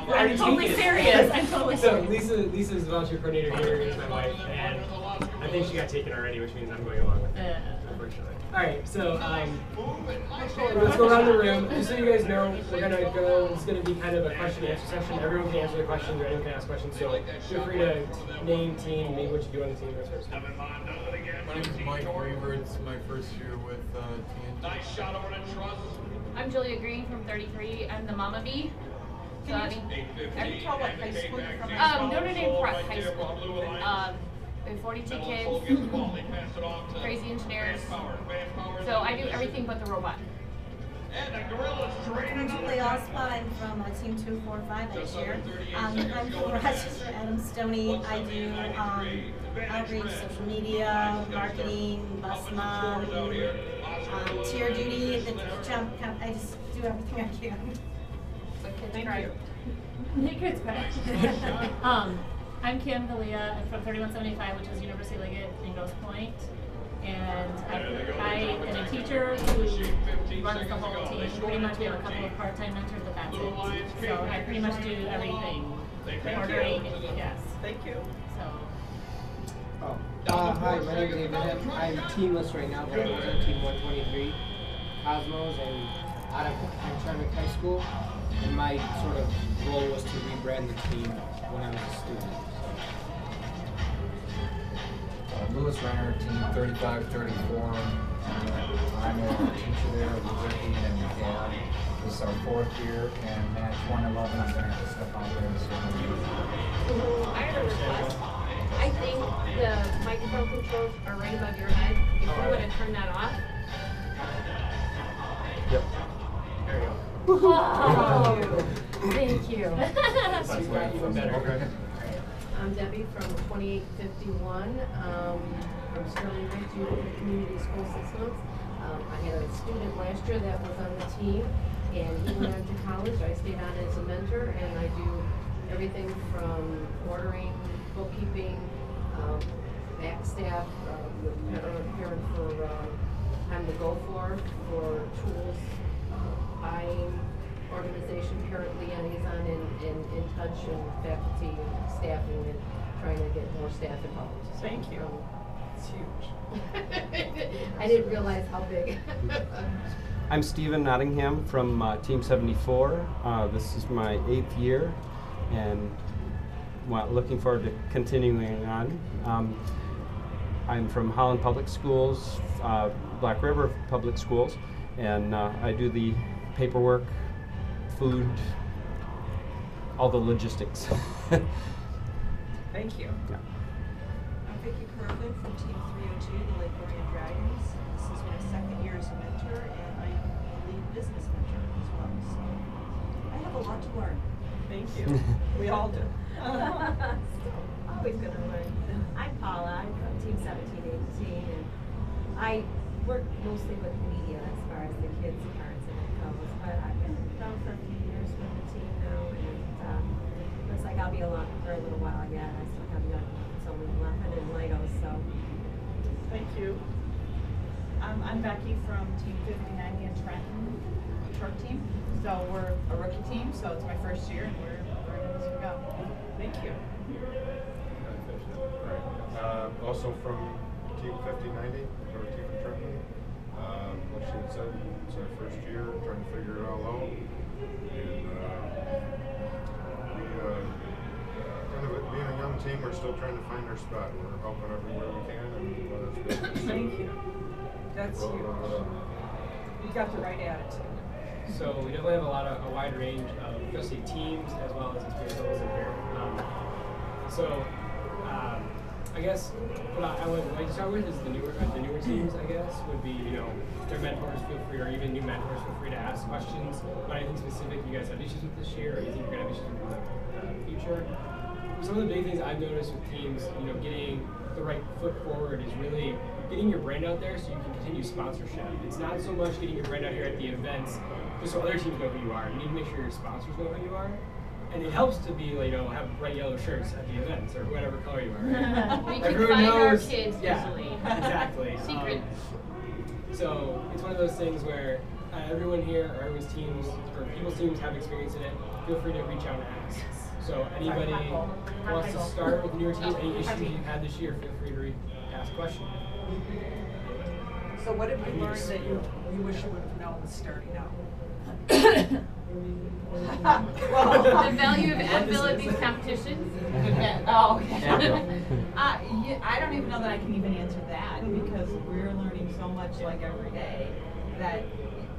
I'm totally serious. I'm totally So serious. Lisa's the volunteer coordinator here, is my wife, and I think she got taken already, which means I'm going along with it, unfortunately. All right, so let's go around the room. Just so you guys know, we're gonna go. It's gonna be kind of a question and answer session. Everyone can answer the questions, or anyone can ask questions. So feel free to name, team, maybe what you do on the team. That's first. My name is Mike Weaver. It's my first year with TNT. Nice shot over to Trust. I'm Julia Green from 33. I'm the Mama Bee. So, I mean, Can you tell what high school you're from? Notre Dame Prep High School. We have 42 kids, crazy engineers. So I do everything but the robot. I'm Julie Ospa. I'm from Team 245 this year. I'm from Rochester, Adam Stoney. I do outreach, social media, marketing, bus mom, tier duty, the jump. I just do everything I can. Thank you. Nick kids credit. I'm Kim Dalia. I'm from 3175, which is University Liggett in Grosse Pointe. And I am a teacher who runs the whole team. Pretty much we have a couple of part-time mentors, but that's it. So I pretty much do everything. Ordering, yes. Thank you. So. Hi, my name is Abraham. I'm teamless right now, but I was on Team 123, Cosmos, and out of Antrim High School. And my sort of role was to rebrand the team when I was a student. Lewis Renner, Team 35-34. I'm a teacher there with Ricky and Dad. This is our 4th year, and match 111, I'm going to have to step out there and see I have a request. I think the microphone controls are right above your head. If you would have turned that off. Yep. There you go. Oh, thank you. That's way even better. Okay. I'm Debbie from 2851. From Sterling Ridge Youth Community School Systems. I had a student last year that was on the team, and he went on to college. I stayed on as a mentor, and I do everything from ordering, bookkeeping, back staff, preparing for I'm the go for tools, buying, organization, parent liaison, and in touch, and faculty, and staffing, and trying to get more staff involved. Thank you. It's huge. I didn't realize how big. I'm Stephen Nottingham from Team 74. This is my 8th year, and looking forward to continuing on. I'm from Holland Public Schools, Black River Public Schools, and I do the paperwork, food, all the logistics. Thank you. Yeah. I'm Vicki Curlin from Team 302, the Lake Orion Dragons. This is my 2nd year as a mentor, and I am a lead business mentor as well. So I have a lot to learn. Thank you. We all do. Always gonna learn. I'm Paula. I'm from Team 1718, and I work mostly with media as far as the kids, parents, and it goes. But I've been around for a few years with the team now, and looks like I'll be along for a little while yet. I still have young, so we left it in Legos. So Thank you. I'm Becky from Team 5090 in Trenton, truck team. So we're a rookie team, so it's my 1st year, and we're ready to go. Thank you. Also from Team 5090, our team in Trenton. Like she had said, it's our 1st year, trying to figure it all out. And being a young team, we're still trying to find our spot. We're helping everywhere we can, and whether it's business. Thank you. That's huge. You got the right attitude. So we definitely have a wide range of especially teams as well as experience levels in here. I guess what I would like to start with is the newer teams. I guess would be their mentors. Feel free, or even new mentors, feel free to ask questions. But anything specific you guys have issues with this year, or you think you're gonna have issues with in the future? Some of the big things I've noticed with teams, getting the right foot forward is really getting your brand out there so you can continue sponsorship. It's not so much getting your brand out here at the events just so other teams know who you are. You need to make sure your sponsors know who you are. And it helps to be, have bright yellow shirts at the events or whatever color you are. We can Everyone find our knows, kids yeah, easily. Exactly. Secret. So it's one of those things where everyone here, or everyone's teams, or people's teams have experience in it. Feel free to reach out and ask. So anybody wants to start with your team, any issues you've had this year, feel free to ask questions. So what have you learned that you wish you would have known starting out? The value of Advil at these competitions. Oh, okay. I don't even know that I can even answer that because we're learning so much like every day that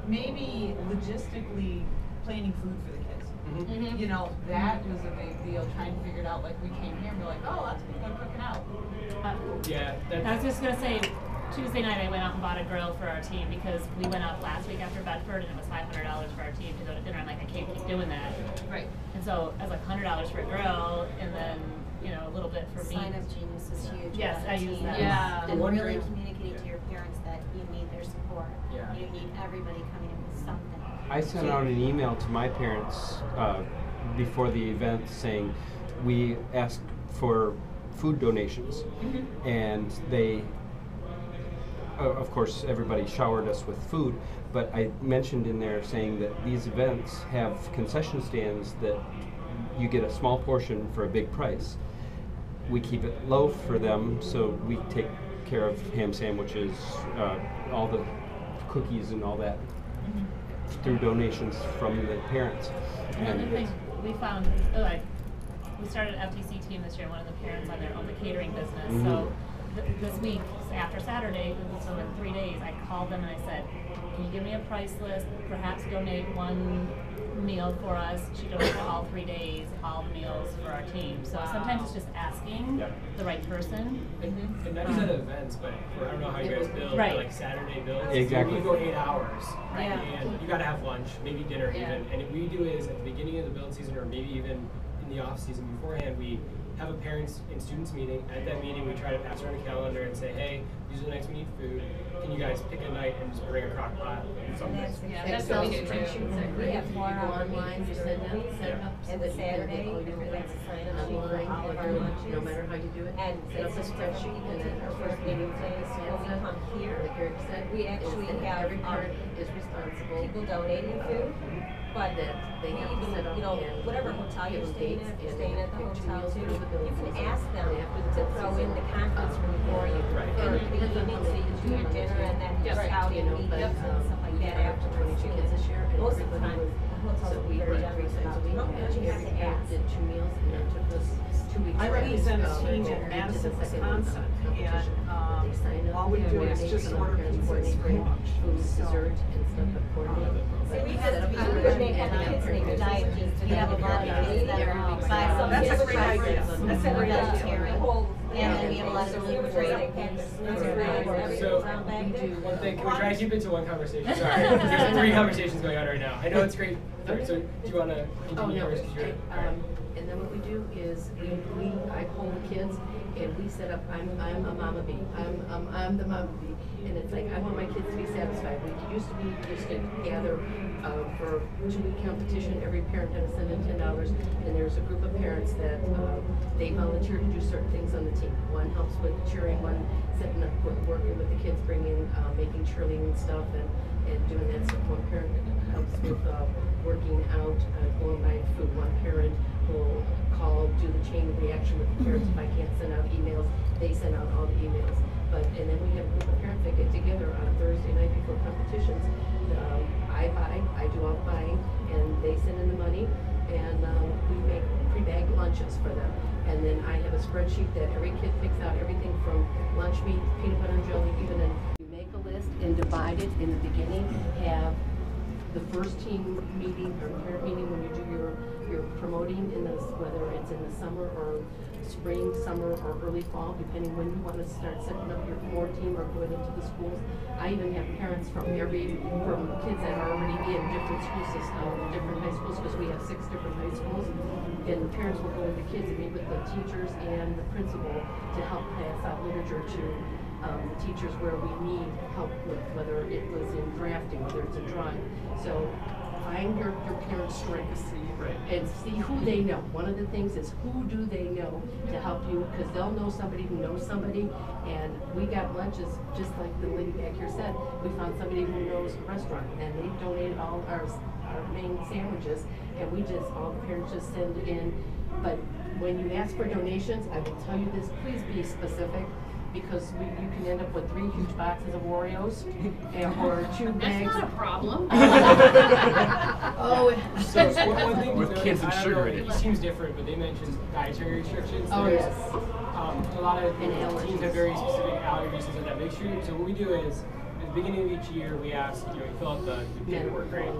maybe logistically planning food for the kids. Mm-hmm. You know, that was a big deal trying to figure it out. Like we came here and we're like, oh, let's go cooking out. Yeah, I was just gonna say, Tuesday night I went out and bought a grill for our team because we went out last week after Bedford and it was $500 for our team to go to dinner. I'm like, I can't keep doing that. Right. And so I was like $100 for a grill and then, you know, a little bit for meat. Sign Up Genius is huge. Yes, for I our use team. that. Yeah. And One really thing- communicating to your parents that you need their support. Yeah. You need everybody coming in with something. I sent out an email to my parents before the event saying we asked for food donations, and they, of course, everybody showered us with food. But I mentioned in there saying that these events have concession stands that you get a small portion for a big price. We keep it low for them, so we take care of ham sandwiches, all the cookies and all that through donations from the parents. Another thing we found, like, we started an FTC team this year. One of the parents on their own the catering business. So this week, after Saturday, so in 3 days, I called them and I said, "Can you give me a price list? Perhaps donate one meal for us." She donated all 3 days, all the meals for our team. So sometimes it's just asking the right person. And not just at events, but I don't know how you guys build, Right. but like Saturday builds. Exactly. We go 8 hours, Right. and you gotta have lunch, maybe dinner Yeah. even. And what we do is at the beginning of the build season, or maybe even in the off season beforehand, we have a parents and students meeting. At that meeting, we try to pass around a calendar and say, "Hey, these are the nights we need food. Can you guys pick a night and just bring a crock pot and something?" That's Yeah, Excel that's what we do too. spreadsheets are We great. have You go 4-hour online, you meetings set during the week, up so and that the you can Saturday, get all your everyone's events sign up sheet for online, all of our no lunches. matter how you do it. And Set up a it's spreadsheet and then our our first meeting place, when we Stanza, come here, like Eric said, we is actually that have, every parent is responsible. people donating food, but that they we have to even, set up you know, and whatever hotel give you're them staying dates at, if you're and staying at the pick 2 hotel meals too, for the build you can season. ask them And after the to build throw in season, the conference room for you. Right. For And the it depends on evening, how so many you kids can do you your have on the dinner team. and then Yeah. just out You and know, meet but, and stuff like we that had afterwards 22 too. kids this year, and Most of the everybody time, was, the hotels so are we very went 3 generous times a about week, it. and But you have every to parent ask. did 2 meals, and it took us 2 weeks. I to represent a go team into in the Madison, second Wisconsin, competition. and They sign up, all we do is coordinate, just some order parents pizzas coordinate, pretty bring much. food, So- dessert, and stuff, but coordinate. So we Set have up to a coordinate, and have the kids make a diet sheet, we have a lot of kids that are by some That's a kids great are idea. That's a great idea. vegetarian. And then we have a lot of gluten-free, everything's So, on back there. one thing, can we try to keep it to one conversation? Sorry, there's 3 conversations going on right now. I know it's great. So, do you want to Oh, continue no, first? 'Cause you're- all right. and then what we do is I poll the kids and we set up, I'm a mama bee, I'm the mama bee. And it's like, I want my kids to be satisfied. We used to gather for a 2-week competition, every parent had to send in $10, and there's a group of parents that they volunteer to do certain things on the team. One helps with cheering, one setting up, working with the kids, bringing, making cheerleading stuff and doing that stuff. One parent helps with working out, going by food. One parent will call, do the chain reaction with the parents. If I can't send out emails, they send out all the emails. And then we have a group of parents that get together on a Thursday night before competitions. I do all the buying, and they send in the money, and we make pre-bagged lunches for them. And then I have a spreadsheet that every kid picks out everything from lunch meat, peanut butter and jelly, even in. You make a list and divide it in the beginning, have the first team meeting or parent meeting when you do your promoting in this, whether it's in the summer or spring, summer, or early fall, depending when you want to start setting up your more team or going into the schools. I even have parents from kids that are already in different school systems, different high schools, because we have 6 different high schools. And the parents will go with the kids and meet with the teachers and the principal to help pass out literature to the teachers where we need help with, whether it was in drafting, whether it's in drawing. So find your parents' strengths. Right. And see who they know. One of the things is who do they know to help you, because they'll know somebody who knows somebody. And we got lunches, just like the lady back here said. We found somebody who knows a restaurant, and they donated all our main sandwiches, and we just, all the parents just send in. But when you ask for donations, I will tell you this, please be specific, because you can end up with 3 huge boxes of Oreos or 2 bags. That's not a problem. Oh, So one thing With to note kids is, and I don't sugar know, in it. it seems different, but they mentioned dietary restrictions. Oh, There's, yes. A lot of And teams allergies. have very specific allergies and that. Make sure. So what we do is, at the beginning of each year, we ask, you fill out the paperwork, right?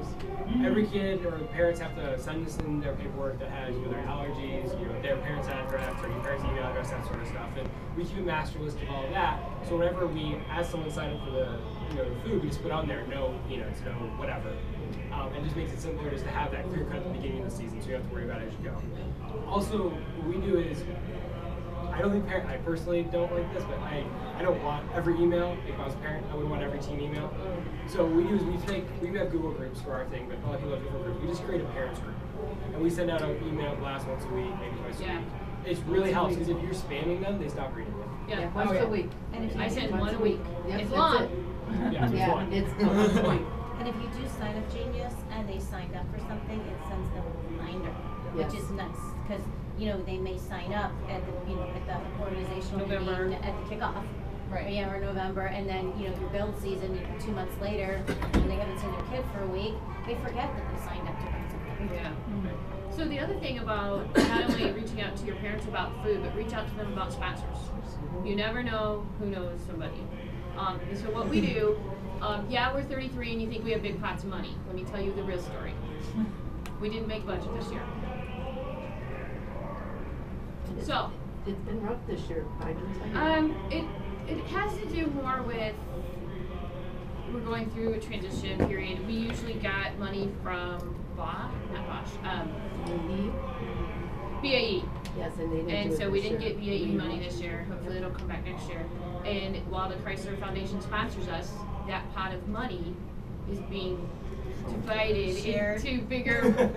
Every kid or parents have to send us in their paperwork that has, their allergies, their parents' address or your parents' email address, that sort of stuff. And we keep a master list of all of that. So whenever we ask someone to sign up for the, the food, we just put on there no peanuts, no whatever. And just makes it simpler just to have that clear cut at the beginning of the season, so you don't have to worry about it as you go. Also, what we do is, I don't think I personally don't like this, but I don't want every email. If I was a parent, I wouldn't want every team email. So what we do is we have Google groups for our thing, but a lot of people have Google groups. We just create a parents group, and we send out an email blast once a week, maybe twice a week. It really helps because if you're spamming them, they stop reading them. Yeah. Once a week. And if you I send do- one a week. Yep, It's that's long. it. Yeah, it's one. It's once a week. And if you do sign up Genius and they signed up for something, it sends them a reminder, Yes. which is nice because they may sign up at the at the organizational November. meeting at the kickoff, Right. Yeah, or November, and then your build season 2 months later, when they haven't seen their kid for a week, they forget that they signed up to participate. Yeah. So the other thing about not only reaching out to your parents about food, but reach out to them about sponsors. You never know who knows somebody. And so what we do, we're 33 and you think we have big pots of money. Let me tell you the real story. We didn't make budget this year. So, It's been rough this year, I can tell you. it has to do more with we're going through a transition period. We usually got money from BAE. Yes, and they didn't And do it so we this didn't year. get BAE money this year. Hopefully it'll come back next year. And while the Chrysler Foundation sponsors us, that pot of money is being divided Shared. into bigger,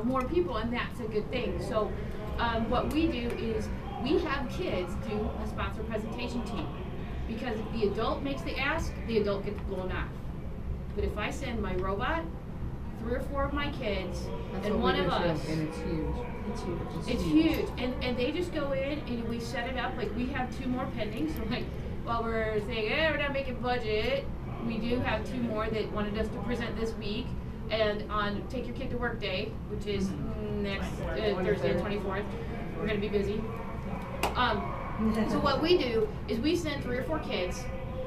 more people, and that's a good thing. So what we do is we have kids do a sponsor presentation team. Because if the adult makes the ask, the adult gets blown off. But if I send my robot, 3 or 4 of my kids, That's and what one we of do, us, and it's huge. It's huge. it's huge, and they just go in and we set it up. Like we have 2 more pending. So like while we're saying, we're not making budget, we do have 2 more that wanted us to present this week. And on Take Your Kid to Work Day, which is next Thursday, the 24th, we're gonna be busy. So what we do is we send 3 or 4 kids.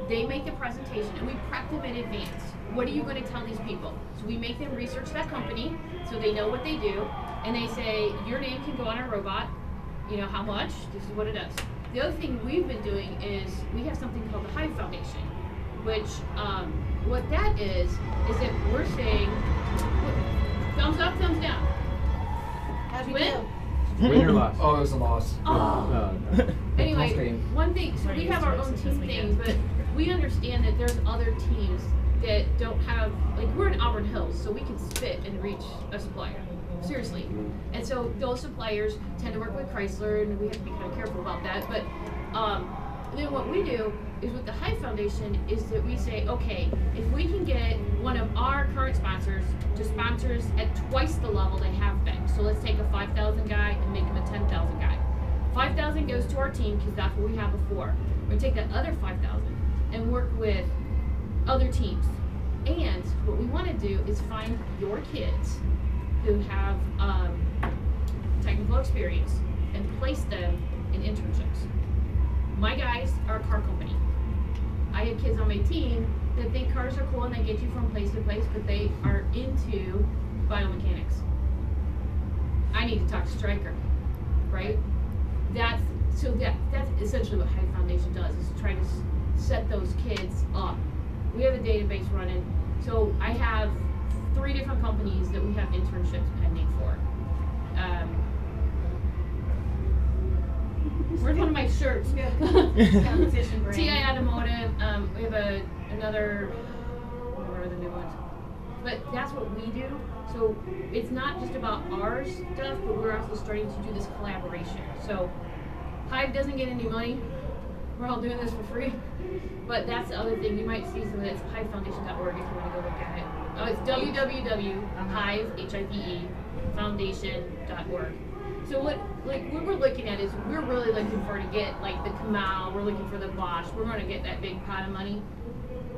They make the presentation and we prep them in advance. What are you going to tell these people? So we make them research that company so they know what they do, and they say your name can go on our robot. How much? This is what it does. The other thing we've been doing is we have something called the Hive Foundation, which what that is that we're saying thumbs up, thumbs down. How'd you Win? do? Win or loss? Oh, it was a loss. Oh. Anyway, Close game. one thing, so we have our own team thing, but we understand that there's other teams that don't have, we're in Auburn Hills, so we can spit and reach a supplier. Seriously. And so those suppliers tend to work with Chrysler, and we have to be kind of careful about that. But then what we do is with the Hive Foundation is that we say, okay, if we can get one of our current sponsors to sponsor us at twice the level they have been. So let's take a 5,000 guy and make him a 10,000 guy. 5,000 goes to our team because that's what we have before. We're gonna take that other 5,000 and work with other teams. And what we want to do is find your kids who have technical experience and place them in internships. My guys are a car company. I have kids on my team that think cars are cool and they get you from place to place, but they are into biomechanics. I need to talk to Stryker, right? That's essentially what Hive Foundation does, is try to set those kids up. We have a database running, so I have 3 different companies that we have internships pending for. Where's one of my shirts? Competition brand. TI Automotive. We have another. What are the new ones? But that's what we do. So it's not just about our stuff, but we're also starting to do this collaboration. So Hive doesn't get any money. We're all doing this for free. But that's the other thing. You might see some of it. It's hivefoundation.org if you want to go look at it. Oh, it's www.hive.foundation.org. So what we're looking at is we're really looking for to get like the Kamau, we're looking for the Bosch. We're going to get that big pot of money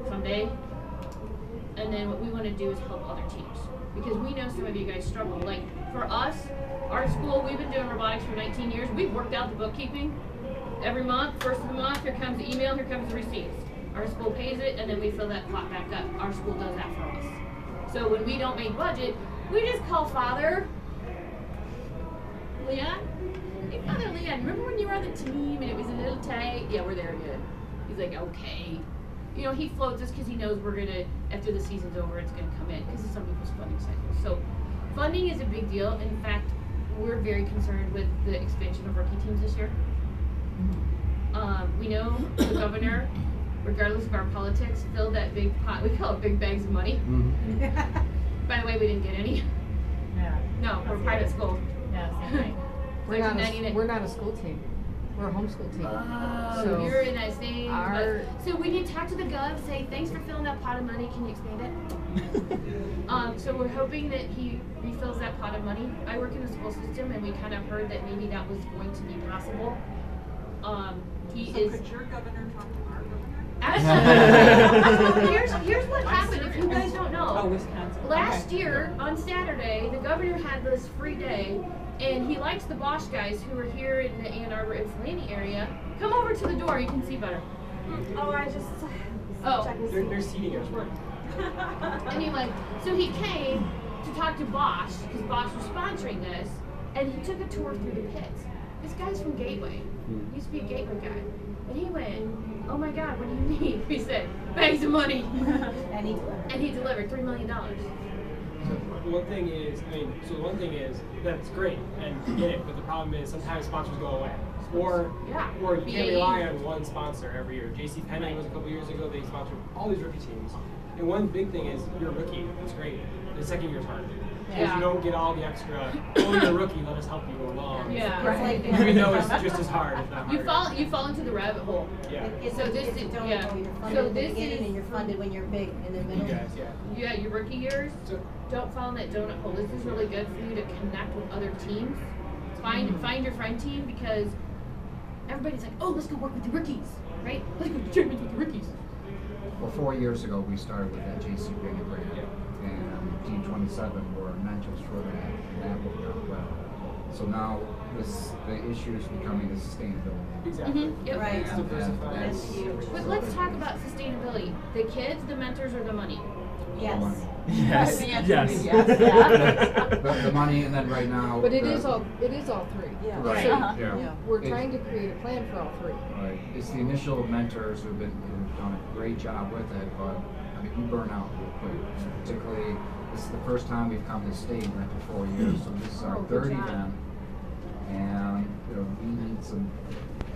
someday. And then what we want to do is help other teams. Because we know some of you guys struggle. Like for us, our school, we've been doing robotics for 19 years. We've worked out the bookkeeping. Every month, first of the month, here comes the email, here comes the receipts. Our school pays it, and then we fill that pot back up. Our school does that for us. So when we don't make budget, we just call Father Leon. Hey, Father Leon, remember when you were on the team and it was a little tight? Yeah, we're there again. He's like, okay. You know, he floats us because he knows we're going to, after the season's over, it's going to come in because of some people's funding cycles. So funding is a big deal. In fact, we're very concerned with the expansion of rookie teams this year. We know the governor, regardless of our politics, filled that big pot. We call it big bags of money. By the way, we didn't get any. Yeah. No, we're a private school. Yeah, same thing. We're not a school team. We're a homeschool team. Oh, So you're in that same. our- So when you talk to the gov, say thanks for filling that pot of money. Can you expand it? So we're hoping that he refills that pot of money. I work in the school system, and we kind of heard that maybe that was going to be possible. He So is. could your governor talk to our governor? Absolutely. So here's what happened. If you guys don't know. Oh, Wisconsin. Last Okay. year on Saturday, the governor had this free day, and he likes the Bosch guys who are here in the Ann Arbor and Saline area. Come over to the door. You can see better. Oh, I just. Oh. They're seating us. Anyway, so he came to talk to Bosch because Bosch was sponsoring this, and he took a tour through the pits. This guy's from Gateway. He used to be a Gateway guy. And he went, oh my God, what do you need? We said, bags of money. And he delivered $3 million. One thing is, one thing is, that's great, and you get it, but the problem is sometimes sponsors go away. Or you can't BAE. rely on one sponsor every year. JCPenney was a couple years ago, they sponsored all these rookie teams. And one big thing is, you're a rookie, that's great. The second year's hard. Because you don't get all the extra, oh, you're a rookie, let us help you go along. Yeah. Right. Even though it's just as hard, if not harder. You fall into the rabbit hole. Yeah. So this is, You're yeah. funded So in the this beginning is, and you're funded when you're big in the middle. You guys, yeah. yeah, your rookie years, don't fall in that donut hole. This is really good for you to connect with other teams. Find your friend team because everybody's like, oh, let's go work with the rookies, right? Let's go tournament with the rookies. Well, 4 years ago, we started with that JC Big grant, and Team 27 were mentors for that, and that worked out well. So now, the issue is becoming the sustainability. Exactly. Yep. Right. It's diversified. That's huge. But let's talk about sustainability. The kids, the mentors, or the money? Yes. Yes. The answer would be Yes. The money, and then right now. But it the- is all three. Yeah. Right, So yeah. we're It's- trying to create a plan for all three. Right. It's the initial mentors who've done a great job with it, but I mean, you burn out real quick. Particularly, this is the first time we've come to state after 4 years, so this is our third event, and we need some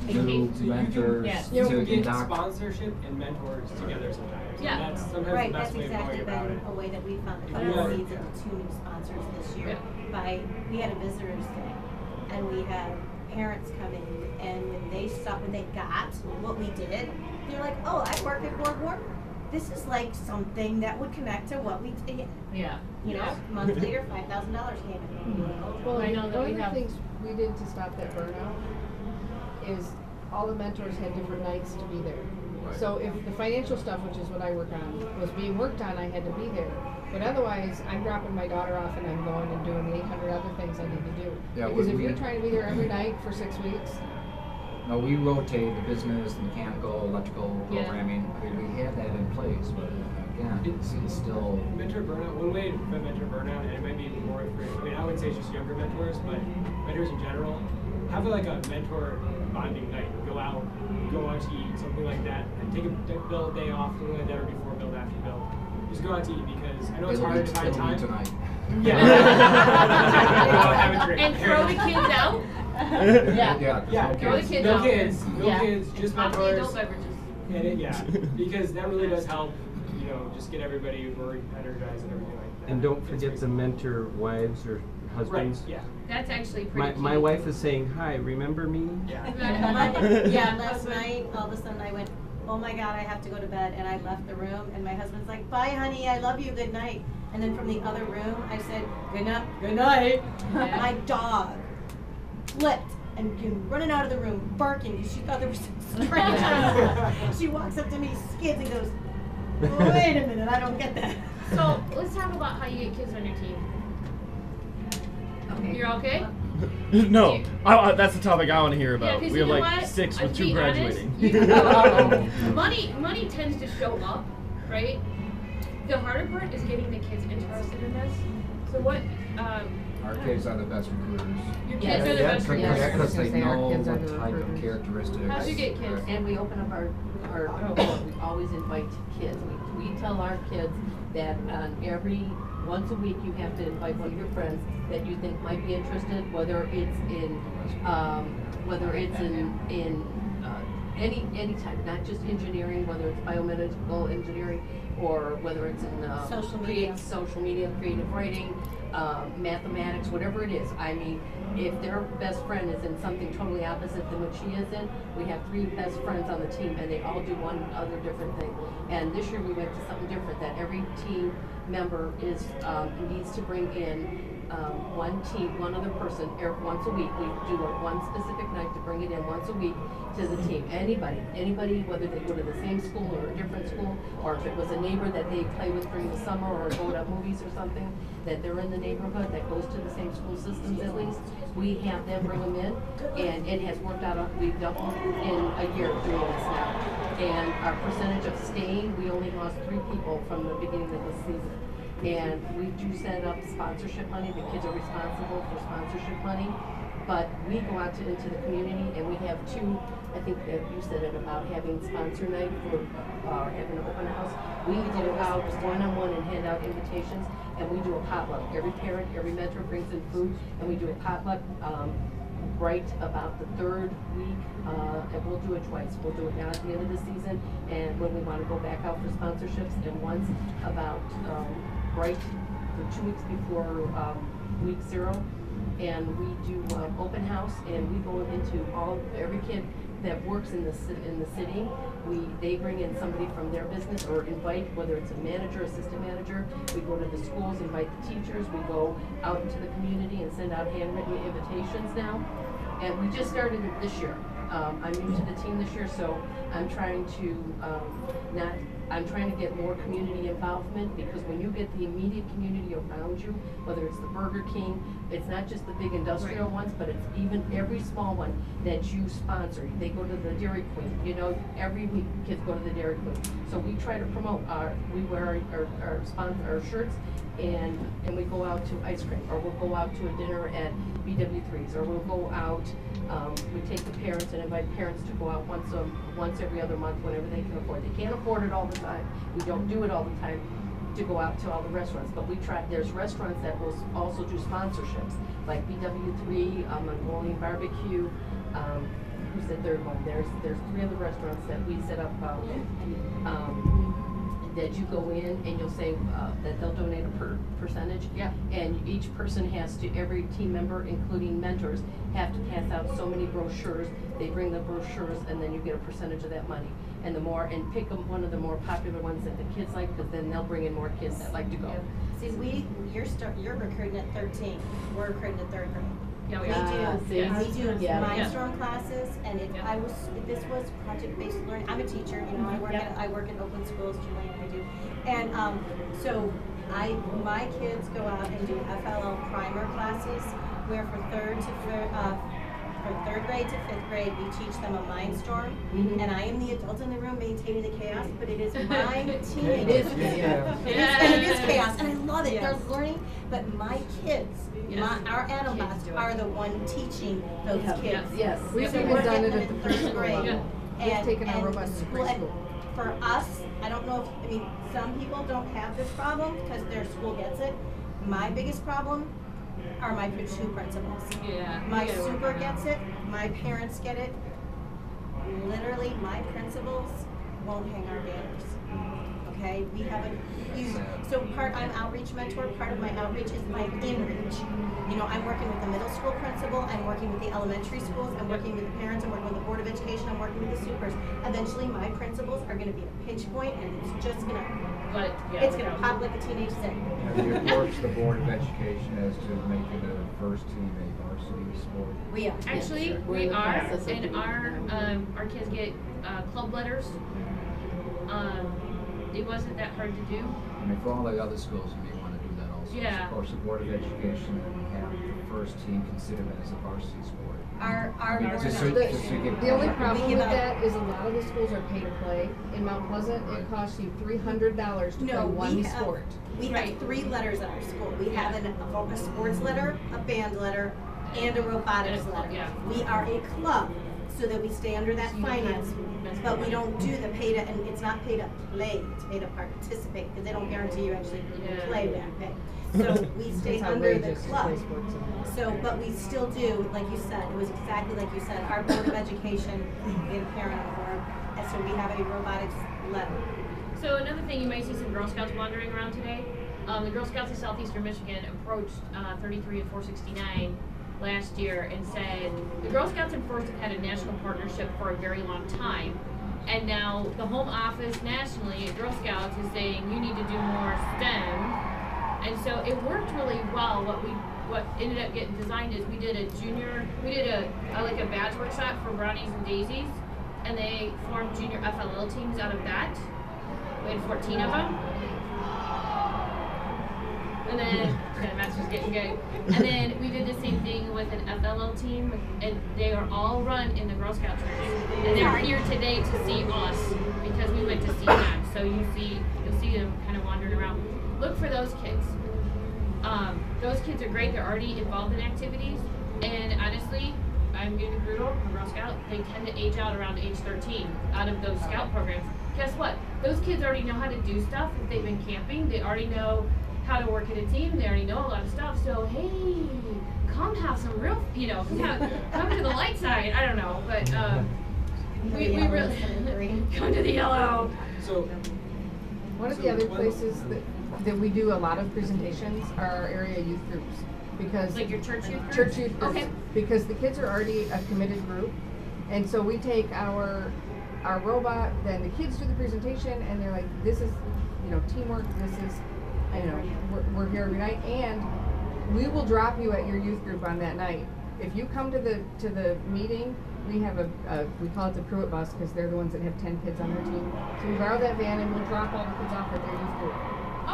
new mentors You to can get conduct. sponsorship and mentors together sometimes. Yeah. And that's sometimes Right, the best that's way of going exactly about it. been a way that we found the If funding you are- leads into 2 new sponsors this year. We had a visitors day, and we had parents come in, and when they saw, when they got what we did, they're like, oh, I work at Ward Warner. This is like something that would connect to what we did. Yeah. You know, a month later, $5,000 came in. Well, I know that one we of the have- things we did to stop that burnout is all the mentors had different nights to be there. So if the financial stuff, which is what I work on, was being worked on, I had to be there. But otherwise, I'm dropping my daughter off and I'm going and doing the 800 other things I need to do. Yeah, Because if we- you're trying to be there every night for 6 weeks, No, we rotate the business, the mechanical, electrical Yeah. programming. I mean, we have that in place, but again, it's still. Mentor burnout, one way to prevent mentor burnout, and it might be more for, I wouldn't say it's just younger mentors, but mentors in general, have a mentor bonding night. Go out to eat, something like that, and take a build day off, something like that, or before build, after build. Just go out to eat because I know it's harder to find It'll be time. tonight. Yeah. Go have a drink. And throw the kids out? Yeah, Throw the kids no out. kids, no Yeah. kids, just Off the mentors. adult beverages. And because that really does help, just get everybody energized and everything like And don't forget the mentor wives or husbands. Right, yeah. That's actually pretty My key. wife is saying, hi, remember me? Yeah, last night, all of a sudden I went, oh my God, I have to go to bed, and I left the room, and my husband's like, bye honey, I love you, good night. And then from the other room, I said, good night, good night. Yeah. My dog flipped and came running out of the room, barking, because she thought there was some strange animal. She walks up to me, skids, and goes, wait a minute, I don't get that. So let's talk about how you get kids on your team. Okay. You're okay? No, that's the topic I want to hear Yeah, about. 'cause We you have know like what? 6 with To 2 be honest, graduating. money tends to show up, right? The harder part is getting the kids interested in this. So what? Our kids are the best recruiters. Your kids are the best recruiters. Yeah, because they Say our know kids are what the type of recruiters. characteristics. How'd you get kids? And we open up our we always invite kids. We tell our kids that once a week you have to invite one of your friends that you think might be interested, whether it's in any type, not just engineering, whether it's biomedical engineering or whether it's in social media, creative writing, mathematics, whatever it is. I mean, if their best friend is in something totally opposite than what she is in, we have 3 best friends on the team and they all do one other different thing. And this year we went to something different, that every team member needs to bring in one other person once a week. We do it one specific night to bring it in once a week to the team. Anybody, whether they go to the same school or a different school, or if it was a neighbor that they play with during the summer or go to movies or something, that they're in the neighborhood that goes to the same school systems at least, we have them bring them in, and it has worked out. We've doubled in a year doing this now. And our percentage of staying, we only lost 3 people from the beginning of the season. And we do set up sponsorship money. The kids are responsible for sponsorship money. But we go out into the community and we have 2, I think that you said it about having sponsor night for having an open house. We go out one-on-one and hand out invitations, and we do a potluck. Every parent, every mentor brings in food, and we do a potluck right about the 3rd week, and we'll do it twice. We'll do it now at the end of the season, and when we want to go back out for sponsorships, and once about right the 2 weeks before week 0. And we do open house, and we go into every kid that works in the city. They bring in somebody from their business or invite, whether it's a manager, assistant manager. We go to the schools, invite the teachers. We go out into the community and send out handwritten invitations now. And we just started it this year. I'm new to the team this year, so I'm trying to I'm trying to get more community involvement, because when you get the immediate community around you, whether it's the Burger King, it's not just the big industrial ones, but it's even every small one that you sponsor. They go to the Dairy Queen, every week kids go to the Dairy Queen. So we try to promote we wear our shirts, and we go out to ice cream, or we'll go out to a dinner at BW3's, or we'll go out, we take the parents and invite parents to go out once every other month whenever they can afford. They can't afford it all the time. We don't do it all the time to go out to all the restaurants, but there's restaurants that will also do sponsorships, like BW3, Mongolian Barbecue, who's the 3rd one? There's 3 other restaurants that we set up, that you go in and you'll say that they'll donate a percentage. Yeah. And each person every team member, including mentors, have to pass out so many brochures. They bring the brochures, and then you get a percentage of that money. And pick one of the more popular ones that the kids like, because then they'll bring in more kids that like to go. See, you're recruiting at 13. We're recruiting at 3rd grade. Yeah, we do Mindstorm classes, and if this was project-based learning, I'm a teacher. I work in open schools, Julie and I do, and so my kids go out and do FLL primer classes, where for 3rd grade to 5th grade, we teach them a Mindstorm, and I am the adult in the room maintaining the chaos, but it is my teenagers. It is chaos, and I love it. They're learning, but my kids, our Animbots, are the one teaching those kids. Yes. We've even done it at the preschool level. We've taken our robots to preschool. For us, I don't know if, some people don't have this problem because their school gets it. My biggest problem are my 2 principals. Yeah. My super gets it, my parents get it. Literally, my principals won't hang our banners. okay? We haven't used, so I'm outreach mentor, part of my outreach is my in-reach. You know, I'm working with the middle school principal, I'm working with the elementary schools, I'm working with the parents, I'm working with the Board of Education, I'm working with the supers. Eventually, my principals are gonna be a pinch point, and it's just gonna, it's gonna pop like a teenage thing. Have you approached the Board of Education as to making the first team a varsity sport? We are. Actually, we are, and our kids get club letters. It wasn't that hard to do. I mean, for all the other schools, you may want to do that also. Yeah. Of course, the Board of Education have the first team considered as a varsity sport. Our board Just of so education. you get The only credit. problem We with give out- that is a lot of the schools are pay to play. In Mount Pleasant, it costs you $300 to play No, one we have, sport. we have 3 letters at our school. We have a sports letter, a band letter, and a robotics letter. Yeah. We are a club, so that we stay under that So you don't have finance, mess but we with don't do the pay to, and it's not pay to play, it's pay to participate, because they don't guarantee you actually Yeah. play that pay. So we stay It's under the outrageous to club. play sports in- So, but we still do, like you said, it was exactly like you said, our Board of Education, we had a parent on board, and so we have a robotics letter. So another thing, you might see some Girl Scouts wandering around today. The Girl Scouts of Southeastern Michigan approached 33 and 469 last year and said, the Girl Scouts and First have had a national partnership for a very long time. And now the home office nationally at Girl Scouts is saying, you need to do more STEM. And so it worked really well. What ended up getting designed is we did a like a badge workshop for Brownies and Daisies, and they formed junior FLL teams out of that. We had 14 of them. And then, the match was getting good. And then we did the same thing with an FLL team, and they are all run in the Girl Scout church. And they're here today to see us because we went to see them. So you'll see them kind of wandering around. Look for those kids. Those kids are great. They're already involved in activities. And honestly, I'm going to be brutal. I'm a Girl Scout. They tend to age out around age 13 out of those Scout programs. Guess what? Those kids already know how to do stuff. If they've been camping, they already know how to work in a team. They already know a lot of stuff. So hey, come have some real, come to the light side. I don't know, but we really come to the yellow. So, One of the other places that we do a lot of presentations are our area youth groups. Because Like your church youth group? church youth groups. Okay. Because the kids are already a committed group. And so we take our robot, then the kids do the presentation, and they're like, this is, teamwork, this is, we're here every night, and we will drop you at your youth group on that night. If you come to the meeting, we have we call it the Pruitt bus, because they're the ones that have 10 kids on their team. So we borrow that van and we'll drop all the kids off at their youth group,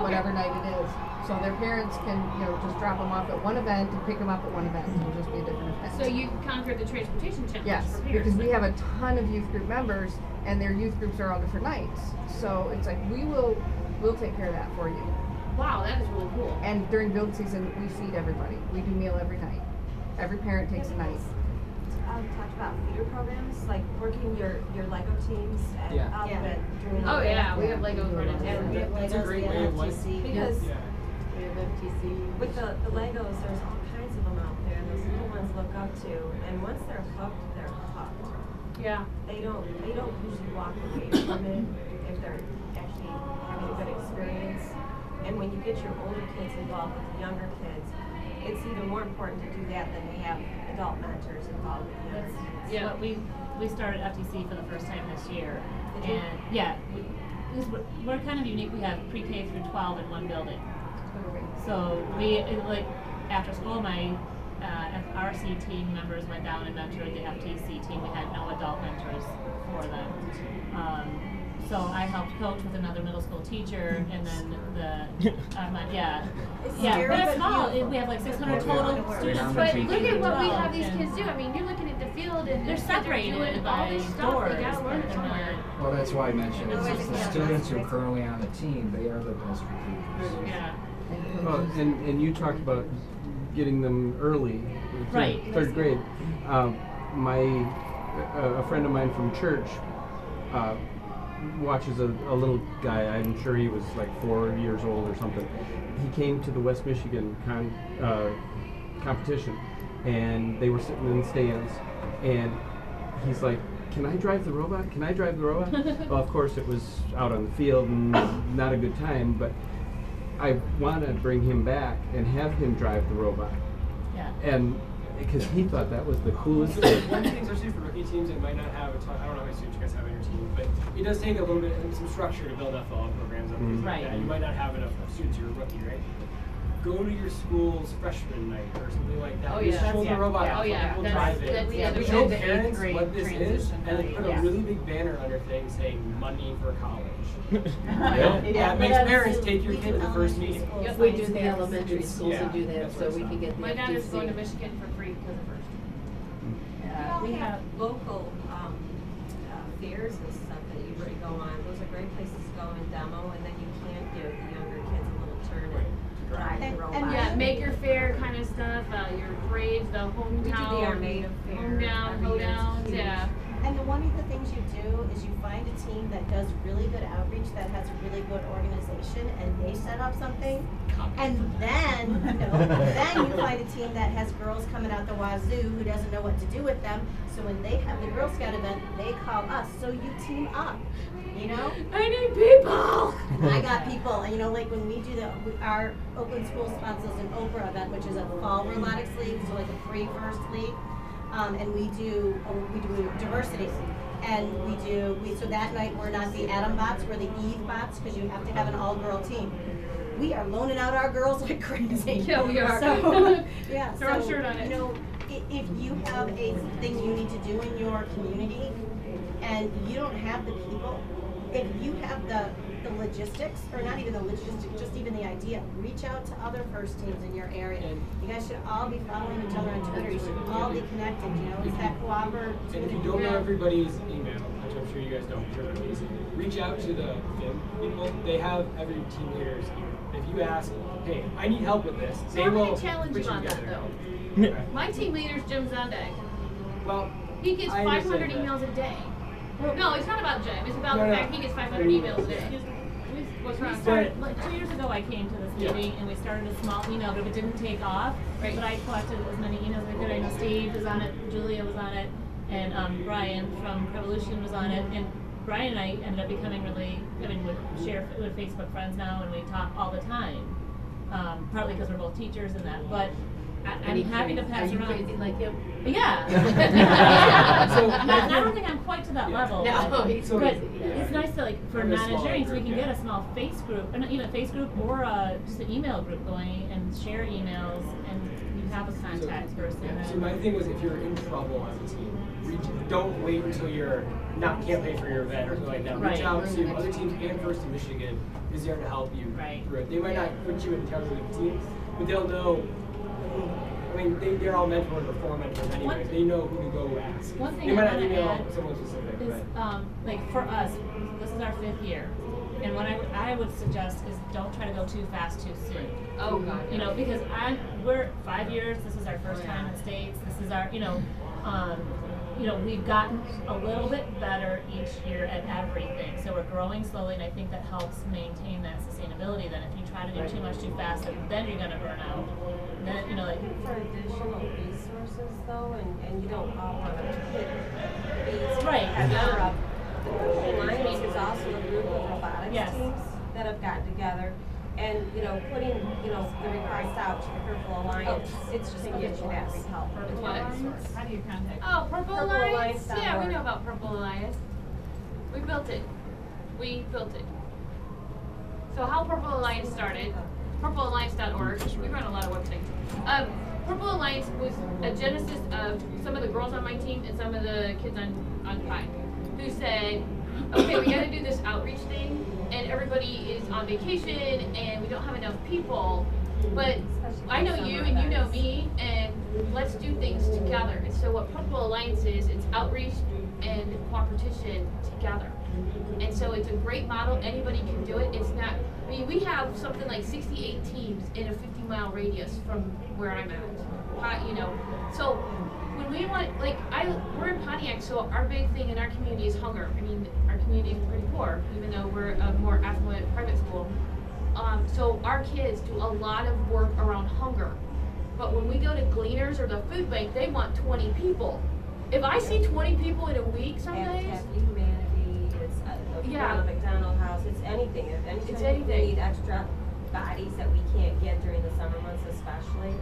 whatever night it is. So their parents can, just drop them off at one event and pick them up at one event. It'll just be a different event. So you conquered the transportation challenge Yes, for parents. because we have a ton of youth group members, and their youth groups are all different nights. So it's like we'll take care of that for you. Wow, that is really cool. And during build season, we feed everybody. We do meal every night. Every parent takes a night. Talked about feeder programs, like working your Lego teams at Yeah. Alphabet during Oh the yeah, we Yeah. have Legos running And we too. have That's a Legos, great we way have of life. FTC. Because yeah. We have FTC. with the Legos, there's all kinds of them out there. Those little ones look up to, and once they're hooked, they're hooked. Yeah. They don't usually walk away from it if they're actually having a good experience. And when you get your older kids involved with the younger kids, it's even more important to do that than to have adult mentors involved with the younger kids. Yeah, we started FTC for the first time this year, Did you? and yeah, we're kind of unique. We have pre-K through 12 in one building. So after school, my RC team members went down and mentored the FTC team. We had no adult mentors for them. So I helped coach with another middle school teacher, and then but it's small. We have like 600 total students. But look at what we 12, have these kids do. I mean, you're looking at the field, and they're these kids are separated doing all by this stuff. doors. They gotta learn somewhere. Well, that's why I mentioned it's the students who are currently on the team, they are the best recruiters. Yeah. Well, and you talked about getting them early, Right. third grade. A friend of mine from church watches a little guy. I'm sure he was like 4 years old or something. He came to the West Michigan competition, and they were sitting in the stands, and he's like, can I drive the robot? Can I drive the robot? Well, of course, it was out on the field and not a good time, but I want to bring him back and have him drive the robot. Yeah. And because he thought that was the coolest So thing. one thing, especially for rookie teams, it might not have a ton. I don't know how many students you guys have on your team, but it does take a little bit, some structure to build FLL programs up. Mhm. Like that. You might not have enough students. You're a rookie, right? Go to your school's freshman night or something like that. Oh, Just yeah. show the robot off, let people drive it. we Show did the parents eighth grade what this is, transition and then night. put a really big banner under things saying "money for college." Yeah, That makes parents take your kid to the first meeting. Yep, we do the elementary schools Yeah, and do that, that's so what we it's can get the My dad is FTC. going to Michigan for free because of first. We have local fairs and stuff that usually go on. Those are great places to go and demo, and then you can give the younger kids a little turn and drive the robot. Yeah, make your fair kind of stuff, your parades, the hometown. We do the Armada Fair Homedown, every year. It's hoedowns, huge. yeah. And one of the things you do is you find a team that does really good outreach, that has a really good organization, and they set up something. And then, then you find a team that has girls coming out the wazoo who doesn't know what to do with them. So when they have the Girl Scout event, they call us. So you team up, you know? I need people! I got people, and you know, like when we do our Oakland School sponsors an Oprah event, which is a fall robotics league, so like a free first league. And we do diversity, and so that night we're not the Adam bots, we're the Eve bots, because you have to have an all-girl team. We are loaning out our girls like crazy. Yeah, we are. So, yeah, Throw a so, shirt on it. you know, if you have a thing you need to do in your community, and you don't have the people, if you have the logistics, or not even the logistics, just even the idea, reach out to other first teams in your area. You guys should all be following each other on Twitter. You should all be connected, you know, it's that cooperative. And if you don't know everybody's email, which I'm sure you guys don't, you're rookies, reach out to the FIM people. They have every team leader's email. If you ask, hey, I need help with this, So they I'm will gonna challenge put you on that together. though. Okay. My team leader's Jim Zondag. Well, He gets I 500 understand that. emails a day. No, it's not about Jim. It's about No, the no. fact he gets 500 emails a day. What's We wrong? started, like 2 years ago I came to this Yeah. meeting and we started a small email group. It didn't take off, Right. but I collected as many emails as I could. I know Steve was on it, Julia was on it, and Brian from Revolution was on it. And Brian and I ended up becoming really, we share with Facebook friends now and we talk all the time. Partly because we're both teachers and that, but I'm happy to pass Are you around. crazy like him? Yeah. So, I don't think I'm quite to that Yeah. level. No, but- he's So- but crazy. it's nice to like for Have a small non-engineering, so we group, can yeah. get a small face group, or not even a face group, or just an email group going and share emails, and you have a contact person. Yeah, so and- my thing was, if you're in trouble as a team, don't wait until you're can't pay for your event or something like that. Right. Reach out to other teams, and First in Michigan is there to help you Right. through it. They might not put you in touch with the teams, but they'll know. I mean, they're all mentors or former mentors anyways. They know who to go ask. One thing they might I not wanna email add someone specific, is but like for us, this is our 5th year, and what I would suggest is don't try to go too fast too soon. Oh God. You know, because we're 5 years. This is our first time in states. This is our, we've gotten a little bit better each year at everything. So we're growing slowly, and I think that helps maintain that sustainability. Then if you try to do too much too fast, then you're gonna burn out. Then For additional resources though, and you don't all want to hit these. Right. Together. The Purple Alliance is also a group of robotics Yes. teams that have gotten together. And, putting, the request out to the Purple Alliance, it's just to get you that help. It's What? one resource. How do you contact? Oh, Purple Alliance. Yeah, we PurpleAlliance.org. know about Purple Alliance. We built it. So how Purple Alliance started, purplealliance.org, we run a lot of websites. Purple Alliance was a genesis of some of the girls on my team and some of the kids on Pi, who said, okay, we gotta do this outreach thing, and everybody is on vacation, and we don't have enough people, but I know you and you know me, and let's do things together. And so what Purple Alliance is, it's outreach and cooperation together. And so it's a great model, anybody can do it. It's not, we have something like 68 teams in a 50-mile radius from where I'm at. So when we want, we're in Pontiac, so our big thing in our community is hunger. I mean, our community is pretty poor, even though we're a more affluent private school. So our kids do a lot of work around hunger. But when we go to Gleaners or the food bank, they want 20 people. if I see 20 people in a week some days, Happy Humanity, it's Yeah. the McDonald House, it's anything. If It's anytime anything. we need extra bodies that we can't get during the summer months especially,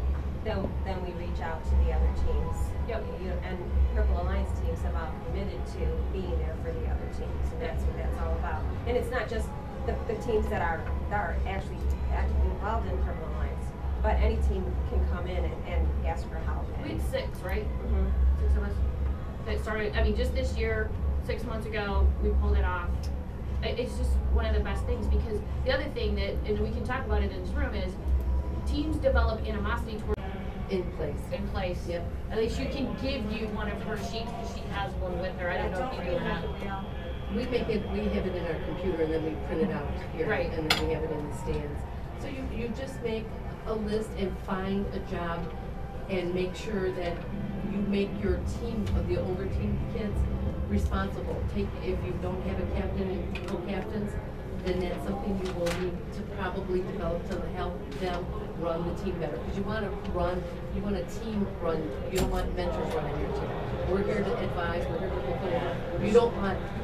then we reach out to the other teams. Yep. And Purple Alliance teams have all committed to being there for the other teams, and that's what that's all about. And it's not just the teams that are actually actively involved in Purple Alliance, but any team can come in and ask for help. we had 6, right? Mhm. 6 of us that started. I mean, just this year, 6 months ago, we pulled it off. It's just one of the best things because the other thing that, and we can talk about it in this room, is teams develop animosity toward In place. in place. Yep. At least you can give you one of her sheets because she has one with her. I don't know if you do or not. We have it in our computer and then we print it out here. Right. And then we have it in the stands. So you just make a list and find a job and make sure that you make your team of the older team kids responsible. If you don't have a captain and co-captains, then that's something you will need to probably develop to help them run the team better. Because you want a team run, you don't want mentors running your team. We're here to advise, we're here to look it up.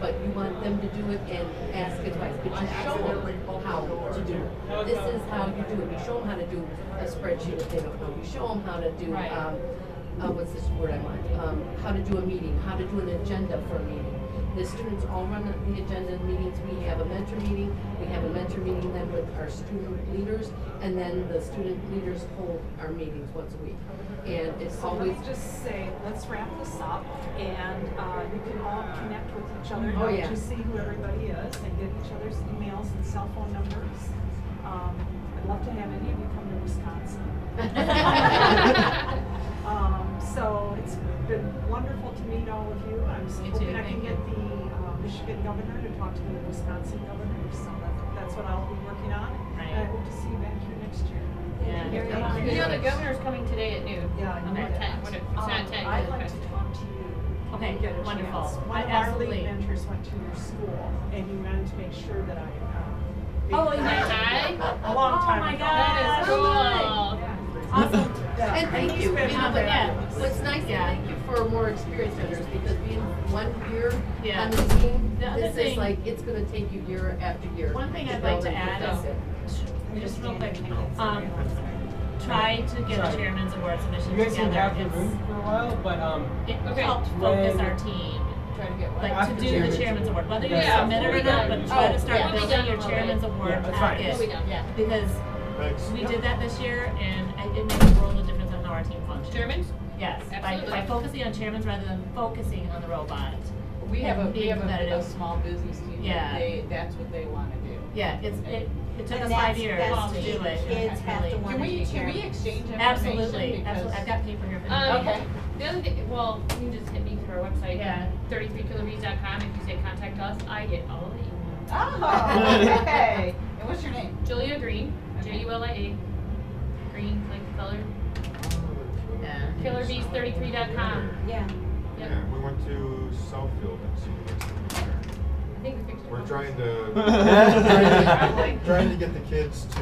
But you want them to do it and ask advice, but you show them how to do it. This is how you do it. You show them how to do a spreadsheet if they don't know. You show them how to do, what's this word I want? How to do a meeting, how to do an agenda for a meeting. The students all run the agenda meetings. We have a mentor meeting. We have a mentor meeting then with our student leaders, and then the student leaders hold our meetings once a week. And it's So always. let me just say, let's wrap this up, and you can all connect with each other Oh, now yeah. to see who everybody is and get each other's emails and cell phone numbers. I'd love to have any of you come to Wisconsin. So it's been wonderful to meet all of you. I'm Me hoping too, I can thank get you. the Michigan governor to talk to the Wisconsin governor, so that's what I'll be working on. Right. And I hope to see you back here next year. Yeah. You know, the governor's coming today at noon. Yeah, I know Or that. 10. What if, it's not 10. I'd it's like okay. to talk to you. Okay, when you get a wonderful. chance. One of our Absolutely. lead mentors went to your school, and he wanted to make sure that I. Oh, you met Ty? A long time my ago. God. That is cool. Awesome. Yeah. And thank he's you. been You know, but yeah. what's nice, and thank you for more experienced vendors, because being 1 year Yeah. on the team, The other this thing- is like, it's gonna take you year after year. One thing I'd like build to and add perfect is, it. just real quick, try to get a chairman's awards You initiative guys can together. have the room for a while, but It Okay. helped focus When- our team. Try to get one. Like to After do the chairman's chairman's award. award, whether you Yeah. submit it or Yeah. not, but try to Oh, start yeah. building your chairman's award Yeah, that's fine. packet. We'll be done. Yeah, because Thanks. we did that this year and it made a world of difference on how our team functioned. Chairman's? Yes, Absolutely. by focusing on chairmans rather than focusing on the robot. We have and a being competitive. small business team. Yeah. That's what they want to do. Yeah, it took And us 5 that's- years that's to key. do it. Kids have to Really. want Can to be we chairman. exchange information? Absolutely, Because- absolutely. I've got paper here. for Okay. you. The other thing, well, you can just hit me through our website. Yeah. 33killerbees.com. If you say contact us, I get all the emails. Oh, okay. And what's your name? Julia Green, Okay. Julia, Green, like the color. Yeah. Killerbees33.com. Yeah. Yep. Yeah, we went to Southfield and see what's there. I think we fixed it. We're wrong. trying to Probably. trying to get the kids to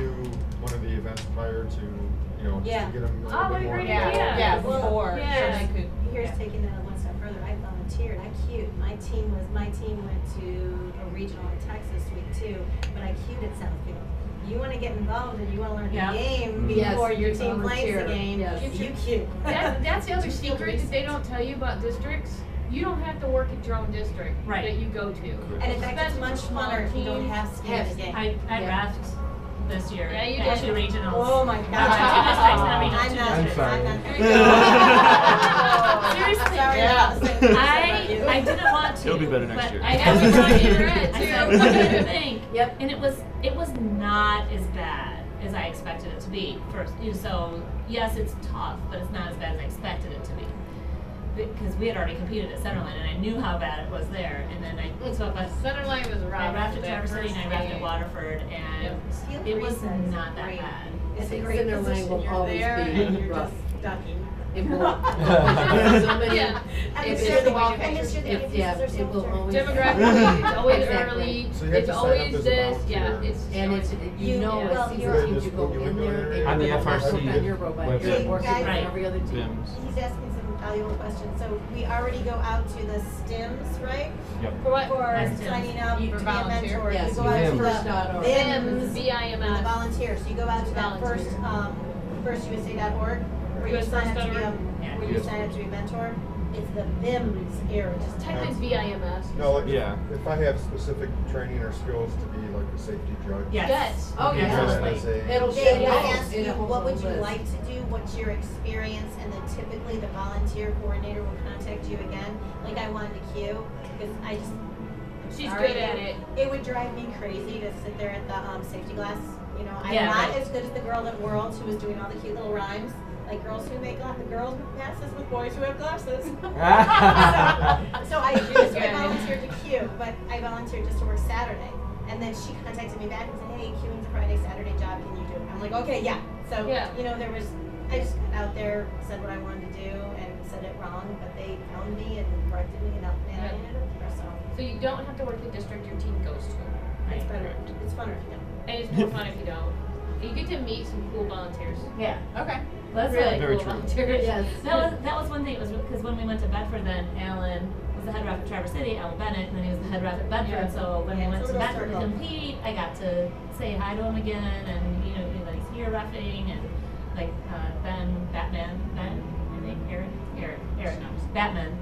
one of the events prior to, just Yeah. to get them a little Oh, bit what a more great involved. idea. Yeah, Well, before, yes. so they could. Here's yeah. taking that one step further. I volunteered. I queued. My team went to a regional in Texas week 2, but I queued at Southfield. You want to get involved and you want to learn Yeah. the game Yes, before your you team plays the volunteer. game. Yes. You queue. That's the other Just field secret that they research. don't tell you about districts. You don't have to work at your own district Right. that you go to. And in fact, it's Especially much for small funner if you don't teams. have skin in the game. I Yeah. refed this year. Yeah, you did. Actually regionals. Oh my Two God. districts and a regional, I'm two not. districts. I'm not. Seriously. Sorry Yeah. about the same thing about you. I didn't want to. It'll be better next but year. I know we brought you red I too. said, what do you think? Yep. And it was not as bad as I expected it to be first. So yes, it's tough, but it's not as bad as I expected it to be. Because we had already competed at Centerline and I knew how bad it was there. And then I took us. Centerline was I rough. rafted that Traverse City first and I rafted game. Waterford and Field it was reset is not that great. bad. It's a think great Centerline position. will You're always there be and you're rough. just ducking. It will. So many. Yeah. And If it's it's the the wall pictures. yeah, it will always. Demographically, it's always Exactly. early. So you have It's to sign up always as a this. Yeah, volunteer. it's And it's, you know, well, as season you're- teams, you go You in would go there, there and On the you're not FRC working on your robot, you're website. working Right. on every other team. Bims. He's asking some valuable question. So we already go out to the STEMs, right? Yep. For what? For That's signing up to For be a volunteer? mentor. Yes, You go out to VIMS.org. the VIMS. VIMS. The volunteers. So you go out to that Volunteer. firstusa.org where you sign up to be a, Yeah. where you sign up to be a mentor. It's the VIMS area. Type in VIMS. No, like Yeah. if I have specific training or skills to be like a safety judge. Yes. Oh, Yes. yeah. As a- It'll They show you ask in you, a whole what would you list. like to do, what's your experience, and then typically the volunteer coordinator will contact you again, like I wanted to queue, because I just. She's sorry, good at it. It would drive me crazy to sit there at the safety glass, you know, I'm Yeah, not right. as good as the girl at Worlds who was doing all the cute little rhymes, like girls who make girls with glasses with boys who have glasses. So I used to volunteer to queue, but I volunteered just to work Saturday. And then she contacted me back and said, hey, queuing's a Friday, Saturday job, can you do it? I'm like, okay, yeah. So, Yeah. you know, I just got out there, said what I wanted to do, and said it wrong, but they found me and corrected me, and I ended up there, so. So you don't have to work the district your team goes to. It's better, it's funner if you don't. And it's more fun if you don't. You get to meet some cool volunteers. Yeah. Okay. That's Really Very cool true. volunteers. Yes. That was one thing. It was because when we went to Bedford, then Alan was the head ref at Traverse City, Alan Bennett, and then he was the head ref at Bedford. Yeah. So when Yeah, we went so to it all Bedford to circled. compete, I got to say hi to him again, and you know he's here refing, and like Batman, I think Eric, no, Batman.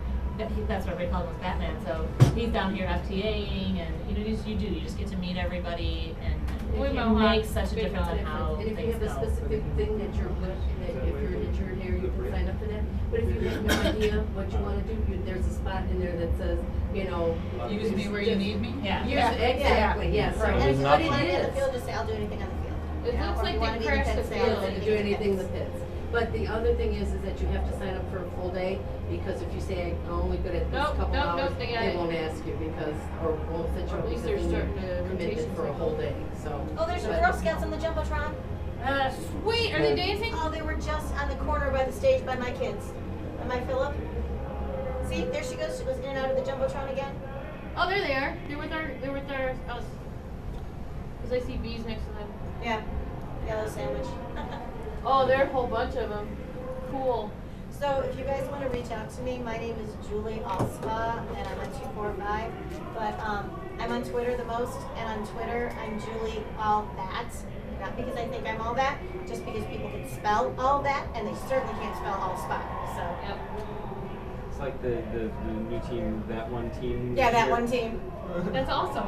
That's what we call him, was Batman. So he's down here FTAing, and you just get to meet everybody, and We it Mohawk, makes such a big difference in Mohawk. how And if you things have a go. specific thing that you're good, that if you're injured here, you can sign up for that. But if you have no idea what you wanna do, there's a spot in there that says, you know. Use me where you need me? Yeah. Exactly, yes. And if There's you an want to option. be in the field, just say, I'll do anything on the field. It You know, looks or like you they wanna be in crashed the pits, say, field. I'll do To do anything in the pits. pits. But the other thing is that you have to sign up for a full day, because if you say, I'm only good at this Nope, couple nope, hours, nope, they got they it. won't ask you because, or won't set you Or at up least because they're then starting you're to committed rotation for a cycle. whole day, so. Oh, there's some but- Girl Scouts on the Jumbotron. Sweet, are they dancing? Oh, they were just on the corner by the stage by my kids. Am I Philip? See, there she goes. She goes in and out of the Jumbotron again. Oh, there they are. They're with us. Cause I see bees next to them. Yeah. Yellow sandwich. Oh, there are a whole bunch of them. Cool. So if you guys want to reach out to me, my name is Julie Alspa, and I'm on 245. But I'm on Twitter the most, and on Twitter I'm Julie All That. Not because I think I'm all that, just because people can spell all that, and they certainly can't spell all spot. So Yep. It's like the new team, that one team. yeah, this that year. one team. That's awesome.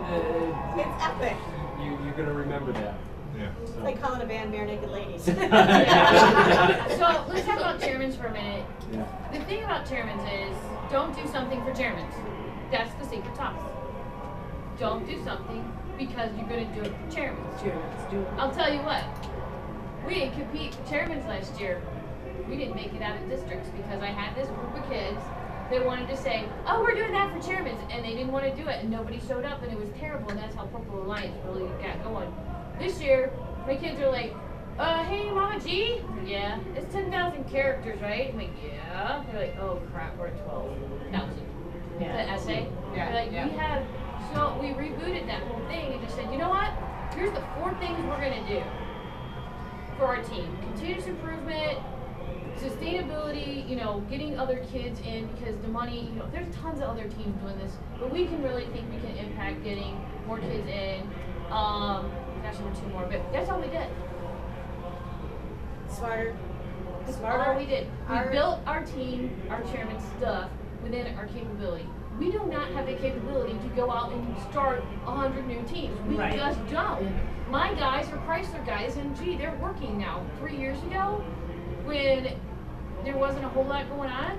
It's epic. You're gonna remember that. Yeah. It's like calling a band Bare Naked Ladies. Yeah. So let's talk about chairmans for a minute. Yeah. The thing about chairmans is don't do something for chairmans. That's the secret sauce. Don't do something because you're gonna do it for chairmans. Chairmans do. I'll tell you what. We didn't compete for chairmans last year. We didn't make it out of districts because I had this group of kids that wanted to say, oh, we're doing that for chairmans, and they didn't want to do it, and nobody showed up, and it was terrible, and that's how Purple Alliance really got going. This year, my kids are like, hey, Mama G? Yeah. It's 10,000 characters, right? I'm like, yeah. They're like, oh, crap, we're at 12,000. Yeah. The essay? Yeah, They're like, yeah. so we rebooted that whole thing and just said, you know what? Here's the 4 things we're going to do for our team. Continuous improvement, sustainability, you know, getting other kids in because the money, you know, there's tons of other teams doing this, but we can really think we can impact getting more kids in. Gosh, there were 2 more, but that's all we did. Smarter. That's Smarter. all we did. We Our- built our team, our chairman stuff within our capability. We do not have the capability to go out and start 100 new teams. We Right. just don't. My guys are Chrysler guys, and gee, they're working now. 3 years ago, when there wasn't a whole lot going on,